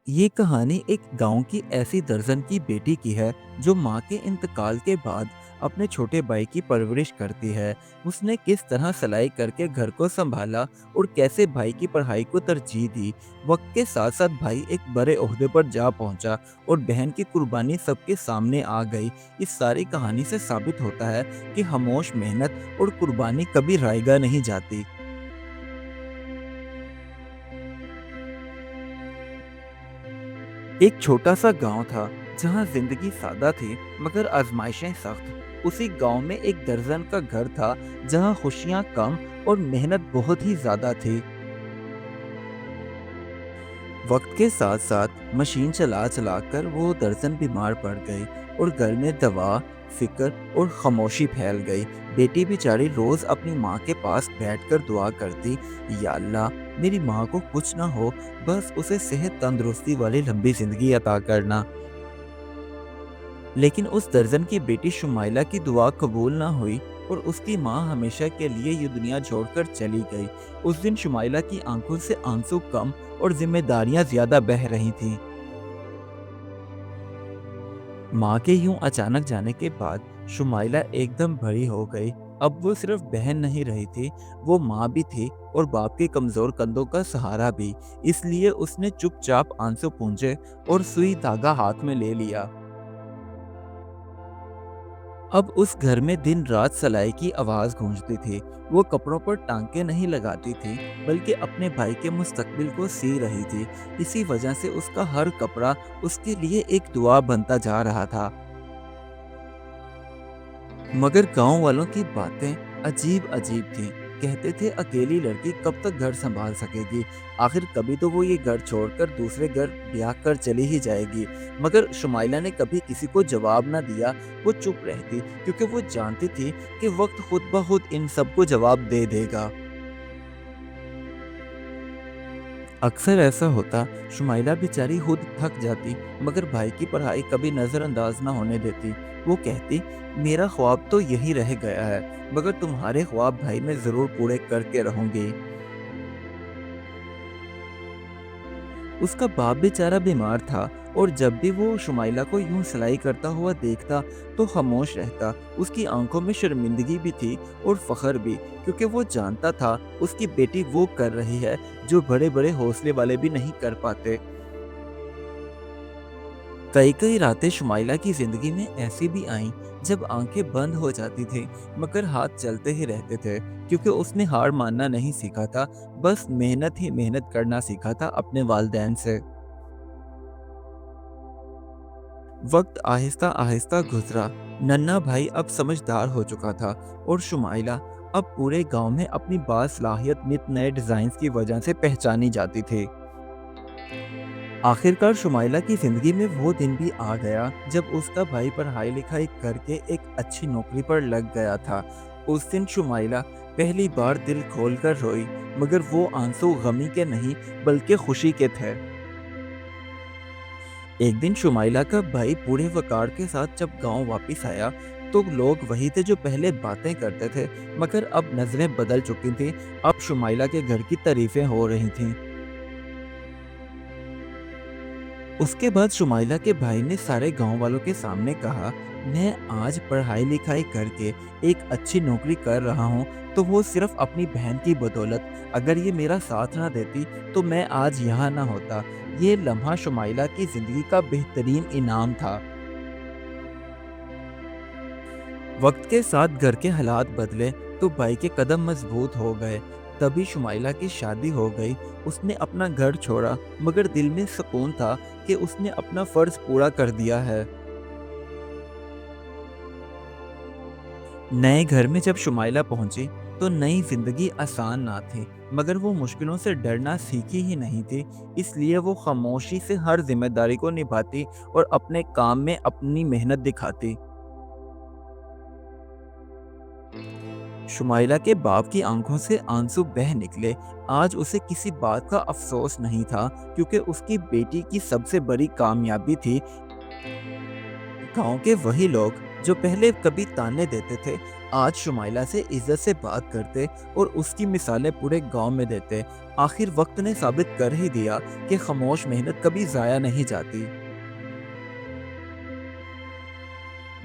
ये कहानी एक गांव की ऐसी दर्जन की बेटी की है जो माँ के इंतकाल के बाद अपने छोटे भाई की परवरिश करती है। उसने किस तरह सलाई करके घर को संभाला और कैसे भाई की पढ़ाई को तरजीह दी। वक्त के साथ साथ भाई एक बड़े ओहदे पर जा पहुंचा और बहन की कुर्बानी सबके सामने आ गई। इस सारी कहानी से साबित होता है कि खामोश मेहनत और कुर्बानी कभी रायगा नहीं जाती। एक छोटा सा गांव था जहां जिंदगी सादा थी मगर आजमाइशें सख्त। उसी गांव में एक दर्जन का घर था जहां खुशियां कम और मेहनत बहुत ही ज्यादा थी। वक्त के साथ साथ मशीन चला चला कर वो दर्जन बीमार पड़ गई और घर में दवा, फिक्र और खामोशी फैल गई। बेटी बेचारी रोज अपनी माँ के पास बैठकर दुआ करती, या अल्लाह मेरी माँ को कुछ ना हो, बस उसे सेहत तंदुरुस्ती वाली लंबी जिंदगी अता करना। लेकिन उस दर्जन की बेटी शुमाइला की दुआ कबूल ना हुई और उसकी माँ हमेशा के लिए ये दुनिया छोड़कर चली गई। उस दिन शुमाइला की आंखों से आंसू कम और जिम्मेदारियां ज्यादा बह रही थीं। माँ के यूं अचानक जाने के बाद शुमाइला एकदम भरी हो गई। अब वो सिर्फ बहन नहीं रही थी, वो माँ भी थी और बाप के कमजोर कंधों का सहारा भी। इसलिए उसने चुपचाप आंसू पूंजे और सुई धागा हाथ में ले लिया। अब उस घर में दिन रात सलाई की आवाज गूंजती थी। वो कपड़ों पर टांके नहीं लगाती थी, बल्कि अपने भाई के मुस्तकबिल को सी रही थी। इसी वजह से उसका हर कपड़ा उसके लिए एक दुआ बनता जा रहा था। मगर गांव वालों की बातें अजीब अजीब थीं। कहते थे अकेली लड़की कब तक घर संभाल सकेगी, आखिर कभी तो वो ये घर छोड़कर दूसरे घर ब्याह कर चली ही जाएगी। मगर शुमाइला ने कभी किसी को जवाब ना दिया। वो चुप रहती क्योंकि वो जानती थी कि वक्त खुद ब खुद इन सबको जवाब दे देगा। अक्सर ऐसा होता, शुमाइला बेचारी खुद थक जाती मगर भाई की पढ़ाई कभी नज़रअंदाज ना होने देती। वो कहती, मेरा ख्वाब तो यही रह गया है मगर तुम्हारे ख्वाब भाई मैं ज़रूर पूरे करके रहूंगी। उसका बाप बेचारा बीमार था और जब भी वो शुमाइला को यूं सिलाई करता हुआ देखता तो खामोश रहता। उसकी आंखों में शर्मिंदगी भी थी और फख्र भी, क्योंकि वो जानता था उसकी बेटी वो कर रही है जो बड़े बड़े हौसले वाले भी नहीं कर पाते। कई कई रातें शुमाइला की जिंदगी में ऐसी भी आईं जब आंखें बंद हो जाती थी मगर हाथ चलते ही रहते थे, क्योंकि उसने हार मानना नहीं सीखा था, बस मेहनत ही मेहनत करना सीखा था अपने वालदैन से। वक्त आहिस्ता आहिस्ता गुजरा। नन्हा भाई अब समझदार हो चुका था और शुमाइला अब पूरे गांव में अपनी बासलाहियत नित नए डिजाइन की वजह से पहचानी जाती थी। आखिरकार शुमाइला की जिंदगी में वो दिन भी आ गया जब उसका भाई पढ़ाई लिखाई करके एक अच्छी नौकरी पर लग गया था। उस दिन शुमाइला पहली बार दिल खोलकर रोई, मगर वो आंसू गमी के नहीं बल्कि खुशी के थे। एक दिन शुमाइला का भाई पूरे वकार के साथ जब गांव वापस आया तो लोग वही थे जो पहले बातें करते थे, मगर अब नजरें बदल चुकी थीं। अब शुमाइला के घर की तारीफें हो रही थीं। उसके बाद शुमाइला के भाई ने सारे गांव वालों के सामने कहा, मैं आज पढ़ाई लिखाई करके एक अच्छी नौकरी कर रहा हूँ तो वो सिर्फ अपनी बहन की बदौलत। अगर ये मेरा साथ ना देती तो मैं आज यहाँ ना होता। ये लम्हा शुमाइला की जिंदगी का बेहतरीन इनाम था। वक्त के साथ घर के हालात बदले तो भाई के कदम मजबूत हो गए। तभी शुमाइला की शादी हो गई। उसने अपना घर छोड़ा मगर दिल में सुकून था कि उसने अपना फर्ज पूरा कर दिया है। नए घर में जब शुमाइला पहुंची तो नई जिंदगी आसान ना थी, मगर वो मुश्किलों से डरना सीखी ही नहीं थी। इसलिए वो खामोशी से हर जिम्मेदारी को निभाती और अपने काम में अपनी मेहनत दिखाती। शुमाइला के बाप की आंखों से आंसू बह निकले। आज उसे किसी बात का अफसोस नहीं था, क्योंकि उसकी बेटी की सबसे बड़ी कामयाबी थी गांव के वही लोग جو پہلے کبھی تانے دیتے تھے، آج شمائلہ سے عزت سے بات کرتے اور اس کی مثالیں پورے گاؤں میں دیتے۔ آخر وقت نے ثابت کر ہی دیا کہ خاموش محنت کبھی ضائع نہیں جاتی۔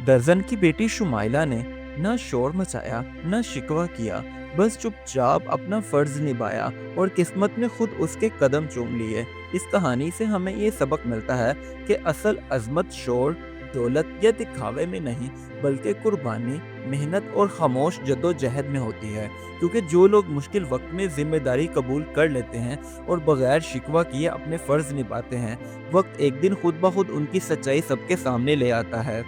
درزن کی بیٹی شمائلہ نے نہ شور مچایا نہ شکوہ کیا، بس چپ چاپ اپنا فرض نبھایا اور قسمت نے خود اس کے قدم چوم لیے۔ اس کہانی سے ہمیں یہ سبق ملتا ہے کہ اصل عظمت شور، دولت یا دکھاوے میں نہیں، بلکہ قربانی، محنت اور خاموش جدوجہد میں ہوتی ہے، کیونکہ جو لوگ مشکل وقت میں ذمہ داری قبول کر لیتے ہیں اور بغیر شکوہ کیے اپنے فرض نبھاتے ہیں، وقت ایک دن خود بخود ان کی سچائی سب کے سامنے لے آتا ہے۔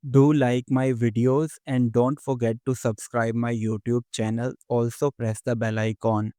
Do like my videos and don't forget to subscribe my YouTube channel. Also press the bell icon.